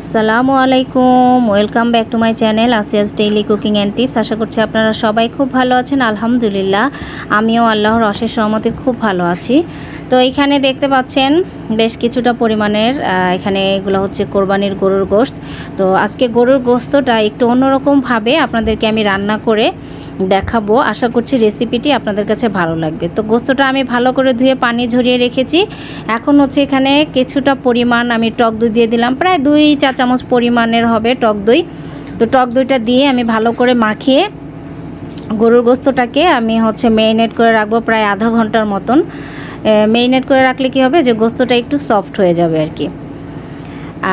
আসসালামু আলাইকুম, welcome back to my channel আসিয়াস ডেইলি কুকিং অ্যান্ড টিপস। আশা করছি আপনারা সবাই খুব ভালো আছেন। আলহামদুলিল্লাহ আমিও আল্লাহর অশেষ রহমতে খুব ভালো আছি। তো এইখানে দেখতে পাচ্ছেন বেশ কিছুটা পরিমাণের এখানে এগুলো হচ্ছে কোরবানির গরুর গোশত। তো আজকে গরুর গোশতটা একটু অন্যরকমভাবে আপনাদেরকে আমি রান্না করে দেখাবো। আশা করছি রেসিপিটি আপনাদের কাছে ভালো লাগবে। তো গোশতটা আমি ভালো করে ধুয়ে পানি ঝরিয়ে রেখেছি। এখন হচ্ছে এখানে কিছুটা পরিমাণ আমি টক দই দিয়ে দিলাম, প্রায় 2 চা চামচ পরিমাণের হবে টক দই। তো টক দইটা দিয়ে আমি ভালো করে মাখিয়ে গরুর গোশতটাকে আমি হচ্ছে ম্যারিনেট করে রাখবো প্রায় আধা ঘন্টার মতন। ম্যারিনেট করে রাখলে কি হবে যে গোশতটা একটু সফট হয়ে যাবে আর কি।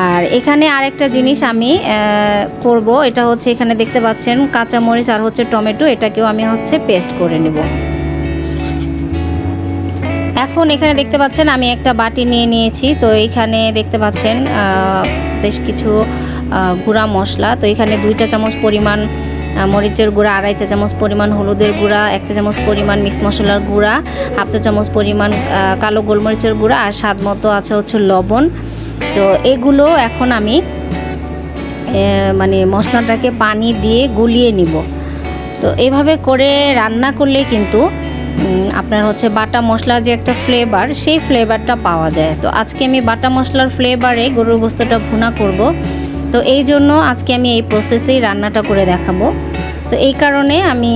আর এখানে আরেকটা জিনিস আমি করব, এটা হচ্ছে এখানে দেখতে পাচ্ছেন কাঁচামরিচ আর হচ্ছে টমেটো, এটাকেও আমি হচ্ছে পেস্ট করে নেব। এখন এখানে দেখতে পাচ্ছেন আমি একটা বাটি নিয়ে নিয়েছি। তো এইখানে দেখতে পাচ্ছেন বেশ কিছু গুঁড়া মশলা। তো এখানে 2 চা চামচ পরিমাণ মরিচের গুঁড়া, 2.5 চা চামচ পরিমাণ হলুদের গুঁড়া, 1 চা চামচ পরিমাণ মিক্স মশলার গুঁড়া, 1/2 চা চামচ পরিমাণ কালো গোলমরিচের গুঁড়া, আর স্বাদ মতো আছে হচ্ছে লবণ। তো এগুলো এখন আমি মানে মশলাটাকে পানি দিয়ে গুলিয়ে নিব। তো এভাবে করে রান্না করলে কিন্তু আপনার হচ্ছে বাটা মশলার যে একটা ফ্লেভার, সেই ফ্লেভারটা পাওয়া যায়। তো আজকে আমি বাটা মশলার ফ্লেভারে গরুর গোশতটা ভুনা করব। তো এই জন্য আজকে আমি এই প্রসেসেই রান্নাটা করে দেখাবো। তো এই কারণে আমি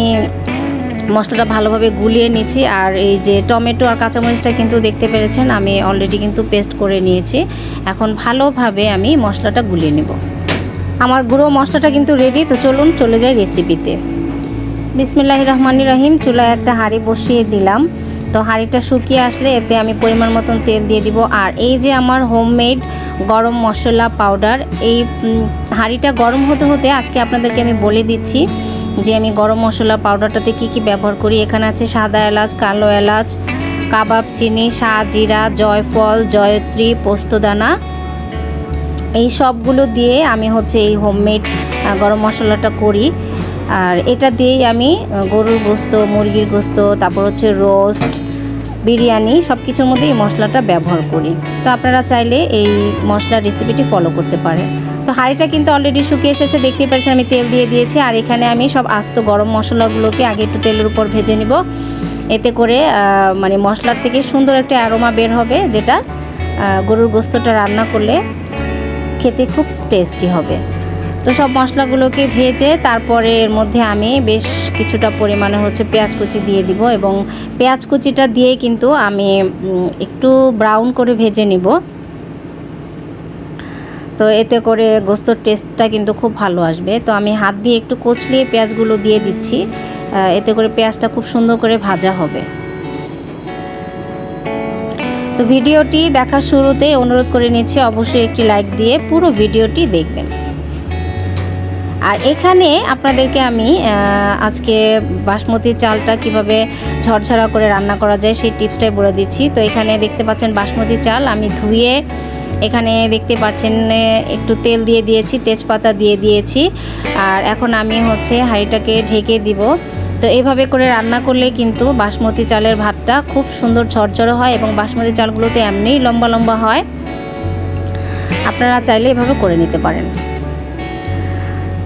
মশলাটা ভালোভাবে গুলিয়ে নিচ্ছি। আর এই যে টমেটো আর কাঁচামরিচটা কিন্তু দেখতে পেরেছেন আমি অলরেডি কিন্তু পেস্ট করে নিয়েছি। এখন ভালোভাবে আমি মশলাটা গুলিয়ে নেব। আমার গুঁড়ো মশলাটা কিন্তু রেডি। তো চলুন চলে যাই রেসিপিতে। বিসমিল্লাহির রহমানির রহিম। চুলায় একটা হাঁড়ি বসিয়ে দিলাম। তো হাঁড়িটা শুকিয়ে আসলে এতে আমি পরিমাণ মতন তেল দিয়ে দিব। আর এই যে আমার হোমমেড গরম মশলা পাউডার, এই হাঁড়িটা গরম হতে হতে আজকে আপনাদেরকে আমি বলে দিচ্ছি যে আমি গরম মশলা পাউডারটাতে কি কি ব্যবহার করি। এখানে আছে সাদা এলাচ, কালো এলাচ, কাবাব চিনি, শাহজিরা, জয়ফল, জয়ত্রী, পোস্তদানা, এই সবগুলো দিয়ে আমি হচ্ছে এই হোমমেড গরম মশলাটা করি। আর এটা দিয়েই আমি গরুর গোশত, মুরগির গোশত, তারপর হচ্ছে রোস্ট, বিরিয়ানি সব কিছুর মধ্যে এই মশলাটা ব্যবহার করি। তো আপনারা চাইলে এই মশলার রেসিপিটি ফলো করতে পারেন। তো হাঁড়িটা কিন্তু অলরেডি শুকিয়ে এসেছে, দেখতেই পাচ্ছেন আমি তেল দিয়ে দিয়েছি। আর এখানে আমি সব আস্ত গরম মশলাগুলোকে আগে একটু তেলের উপর ভেজে নিব। এতে করে মানে মশলার থেকে সুন্দর একটা অ্যারোমা বের হবে, যেটা গরুর গোশতটা রান্না করলে খেতে খুব টেস্টি হবে। তো সব মশলাগুলোকে ভেজে তারপরে এর মধ্যে আমি বেশ কিছুটা পরিমাণে হচ্ছে পেঁয়াজ কুচি দিয়ে দিব, এবং পেঁয়াজ কুচিটা দিয়ে কিন্তু আমি একটু ব্রাউন করে ভেজে নিব। তো এতে করে গোশতর টেস্টটা কিন্তু খুব ভালো আসবে। তো আমি হাত দিয়ে একটু কচলিয়ে পেঁয়াজগুলো দিয়ে দিচ্ছি, এতে করে পেঁয়াজটা খুব সুন্দর করে ভাজা হবে। তো ভিডিওটি দেখার শুরুতে অনুরোধ করে নিচ্ছি অবশ্যই একটি লাইক দিয়ে পুরো ভিডিওটি দেখবেন। আর এখানে আপনাদেরকে আমি আজকে বাসমতি চালটা কিভাবে ঝরঝরা করে রান্না করা যায় সেই টিপসটাই বলে দিচ্ছি। তো এখানে দেখতে পাচ্ছেন বাসমতি চাল আমি ধুয়ে এখানে দেখতে পাচ্ছেন একটু তেল দিয়ে দিয়েছি, তেজপাতা দিয়ে দিয়েছি। আর এখন আমি হচ্ছে হাঁড়িটাকে ঢেকে দিব। তো এইভাবে করে রান্না করলে কিন্তু বাসমতি চালের ভাতটা খুব সুন্দর ঝরঝরে হয়, এবং বাসমতি চালগুলোতে এমনিই লম্বা লম্বা হয়। আপনারা চাইলে এভাবে করে নিতে পারেন।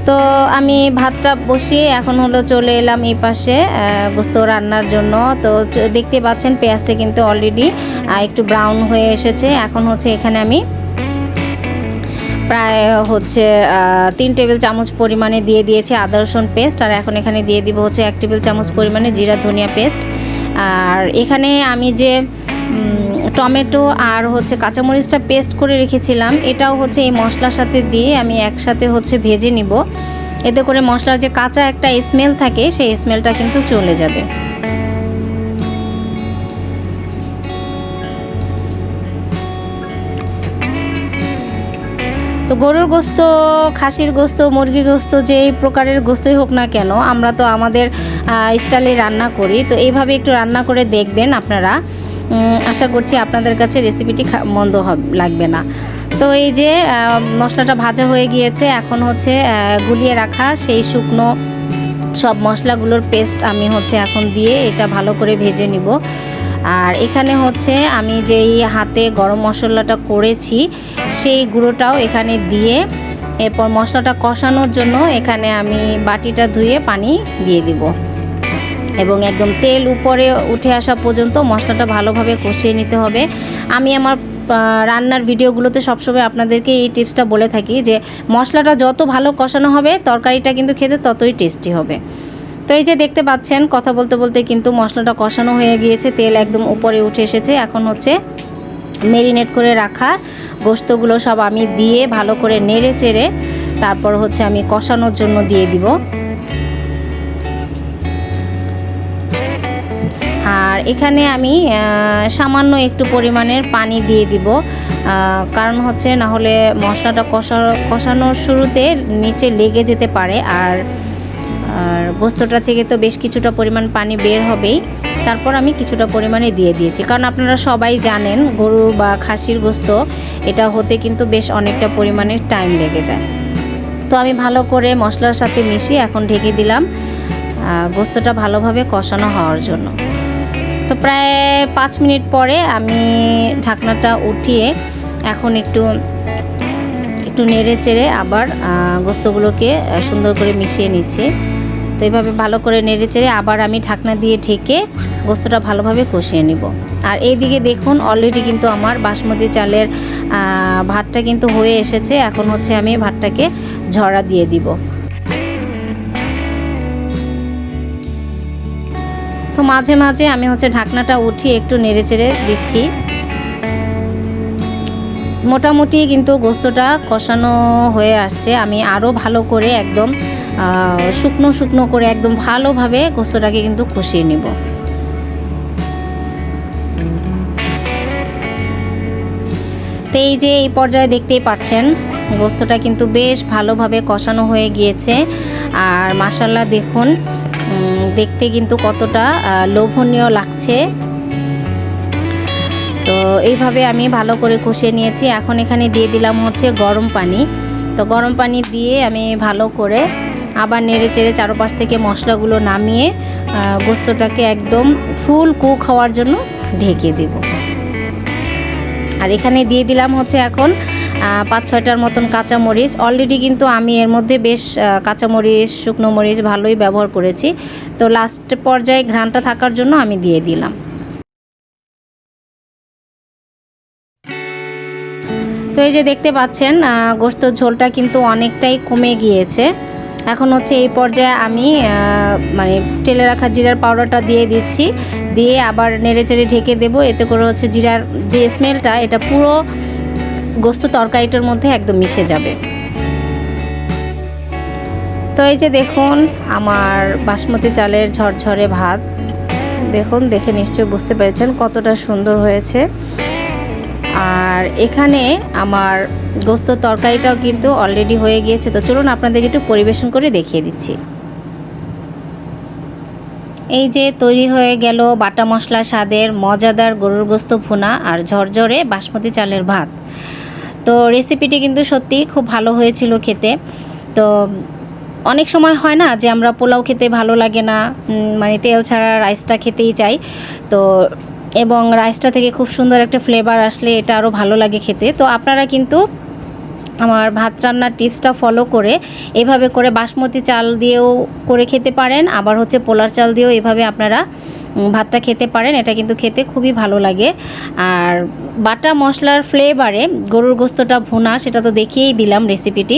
তো আমি ভাতটা বসিয়ে এখন হলো চলে এলাম এই পাশে গোশত রান্নার জন্য। তো দেখতে পাচ্ছেন পেঁয়াজটা কিন্তু অলরেডি একটু ব্রাউন হয়ে এসেছে। এখন হচ্ছে এখানে আমি প্রায় হচ্ছে 3 টেবিল চামচ পরিমাণে দিয়ে দিয়েছি আদা রসুন পেস্ট। আর এখন এখানে দিয়ে দিব হচ্ছে 1 টেবিল চামচ পরিমাণে জিরা ধনিয়া পেস্ট। আর এখানে আমি যে টমেটো আর হচ্ছে কাঁচামরিচটা পেস্ট করে রেখেছিলাম, এটাও হচ্ছে এই মশলার সাথে দিয়ে আমি একসাথে হচ্ছে ভেজে নিব। এতে করে মশলার যে কাঁচা একটা স্মেল থাকে সেই স্মেলটা কিন্তু চলে যাবে। তো গরুর গোশত, খাসির গোশত, মুরগির গোশত, যেই প্রকারের গোশতই হোক না কেন, আমরা তো আমাদের স্টাইলে রান্না করি। তো এইভাবে একটু রান্না করে দেখবেন আপনারা, আশা করছি আপনাদের কাছে রেসিপিটি মন্দ লাগবে না। তো এই যে মশলাটা ভাজা হয়ে গিয়েছে, এখন হচ্ছে গুলিয়ে রাখা সেই শুকনো সব মশলাগুলোর পেস্ট আমি হচ্ছে এখন দিয়ে এটা ভালো করে ভেজে নিব। আর এখানে হচ্ছে আমি যেই হাতে গরম মশলাটা করেছি সেই গুঁড়োটাও এখানে দিয়ে এরপর মশলাটা কষানোর জন্য এখানে আমি বাটিটা ধুয়ে পানি দিয়ে দিব এবং একদম তেল উপরে উঠে আসা পর্যন্ত মশলাটা ভালোভাবে কষিয়ে নিতে হবে। আমি আমার রান্নার ভিডিওগুলোতে সবসময় আপনাদেরকে এই টিপসটা বলে থাকি যে মশলাটা যত ভালো কষানো হবে তরকারিটা কিন্তু খেতে ততই টেস্টি হবে। তো এই যে দেখতে পাচ্ছেন কথা বলতে বলতে কিন্তু মশলাটা কষানো হয়ে গিয়েছে, তেল একদম উপরে উঠে এসেছে। এখন হচ্ছে ম্যারিনেট করে রাখা গোশতগুলো সব আমি দিয়ে ভালো করে নেড়ে চেড়ে তারপর হচ্ছে আমি কষানোর জন্য দিয়ে দিব। আর এখানে আমি সামান্য একটু পরিমাণের পানি দিয়ে দিব, কারণ হচ্ছে না হলে মশলাটা কষানোর শুরুতে নিচে লেগে যেতে পারে। আর গোস্তটা থেকে তো বেশ কিছুটা পরিমাণ পানি বের হবেই, তারপর আমি কিছুটা পরিমাণে দিয়ে দিয়েছি। কারণ আপনারা সবাই জানেন গরু বা খাসির গোস্ত এটা হতে কিন্তু বেশ অনেকটা পরিমাণে টাইম লেগে যায়। তো আমি ভালো করে মশলার সাথে মিশিয়ে এখন ঢেকে দিলাম গোস্তটা ভালোভাবে কষানো হওয়ার জন্য। তো প্রায় 5 মিনিট পরে আমি ঢাকনাটা উঠিয়ে এখন একটু নেড়ে চেড়ে আবার গোস্তগুলোকে সুন্দর করে মিশিয়ে নিচ্ছি। তো এইভাবে ভালো করে নেড়ে চেড়ে আবার আমি ঢাকনা দিয়ে ঢেকে গোস্তটা ভালোভাবে কষিয়ে নিব। আর এইদিকে দেখুন অলরেডি কিন্তু আমার বাসমতি চালের ভাতটা কিন্তু হয়ে এসেছে। এখন হচ্ছে আমি ভাতটাকে ঝরা দিয়ে দিব। তো মাঝে মাঝে আমি হচ্ছে ঢাকনাটা উঠিয়ে একটু নেড়ে চেড়ে দিচ্ছি। মোটামুটি কিন্তু গোস্তটা কষানো হয়ে আসছে। আমি আরও ভালো করে একদম শুকনো শুকনো করে একদম ভালোভাবে গোস্তটাকে কিন্তু কষিয়ে নিব। তো এই যে এই পর্যায়ে দেখতেই পাচ্ছেন গোস্তটা কিন্তু বেশ ভালোভাবে কষানো হয়ে গিয়েছে। আর মাশাআল্লাহ দেখুন দেখতে কিন্তু কতটা লোভনীয় লাগছে। তো এইভাবে আমি ভালো করে কষিয়ে নিয়েছি। এখন এখানে দিয়ে দিলাম হচ্ছে গরম পানি। তো গরম পানি দিয়ে আমি ভালো করে আবার নেড়ে চেড়ে চারপাশ থেকে মশলাগুলো নামিয়ে গোস্তটাকে একদম ফুল কুক হওয়ার জন্য ঢেকে দেব। আর এখানে দিয়ে দিলাম হচ্ছে এখন 5-6টার মতন কাঁচামরিচ। অলরেডি কিন্তু আমি এর মধ্যে বেশ কাঁচামরিচ শুকনো মরিচ ভালোই ব্যবহার করেছি। তো লাস্ট পর্যায়ে ঘ্রাণটা থাকার জন্য আমি দিয়ে দিলাম। তো এই যে দেখতে পাচ্ছেন গোশতের ঝোলটা কিন্তু অনেকটাই কমে গিয়েছে। এখন হচ্ছে এই পর্যায়ে আমি মানে টেলে রাখা জিরার পাউডারটা দিয়ে দিচ্ছি, দিয়ে আবার নেড়েচেড়ে ঢেকে দেবো। এতে করে হচ্ছে জিরার যে স্মেলটা এটা পুরো গোশত তরকারিটার মধ্যে একদম মিশে যাবে। তো এই যে দেখুন আমার বাসমতি চালের ঝরঝরে ভাত, দেখুন দেখে নিশ্চয়ই বুঝতে পেরেছেন কতটা সুন্দর হয়েছে। আর এখানে আমার গোস্ত তরকারিটাও কিন্তু অলরেডি হয়ে গিয়েছে। তো চলুন আপনাদেরকে একটু পরিবেশন করে দেখিয়ে দিচ্ছি। এই যে তৈরি হয়ে গেল বাটা মশলা স্বাদের মজাদার গরুর গোস্ত ভুনা আর ঝরঝরে বাসমতি চালের ভাত। তো রেসিপিটি কিন্তু সত্যি খুব ভালো হয়েছিল খেতে। তো অনেক সময় হয় না যে আমরা পোলাও খেতে ভালো লাগে না, মানে তেল ছাড়া রাইসটা খেতেই চাই। তো এবং রাইসটা থেকে খুব সুন্দর একটা ফ্লেভার আসলে এটা আরও ভালো লাগে খেতে। তো আপনারা কিন্তু আমার ভাত রান্নার টিপসটা ফলো করে এভাবে করে বাসমতি চাল দিয়েও করে খেতে পারেন, আবার হচ্ছে পোলার চাল দিয়েও এভাবে আপনারা ভাতটা খেতে পারেন। এটা কিন্তু খেতে খুবই ভালো লাগে। আর বাটা মশলার ফ্লেভারে গরুর গোস্তটা ভুনা সেটা তো দেখিয়েই দিলাম রেসিপিটি।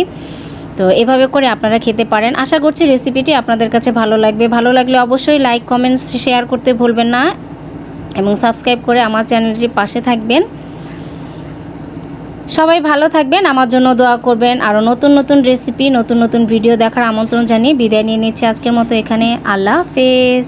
তো এভাবে করে আপনারা খেতে পারেন। আশা করছি রেসিপিটি আপনাদের কাছে ভালো লাগবে। ভালো লাগলে অবশ্যই লাইক কমেন্টস শেয়ার করতে ভুলবেন না এবং সাবস্ক্রাইব করে আমার চ্যানেলটির পাশে থাকবেন। সবাই ভালো থাকবেন, আমার জন্য দোয়া করবেন। আরও নতুন নতুন রেসিপি নতুন নতুন ভিডিও দেখার আমন্ত্রণ জানিয়ে বিদায় নিয়ে নিচ্ছি আজকের মতো এখানে। আল্লাহ হাফেজ।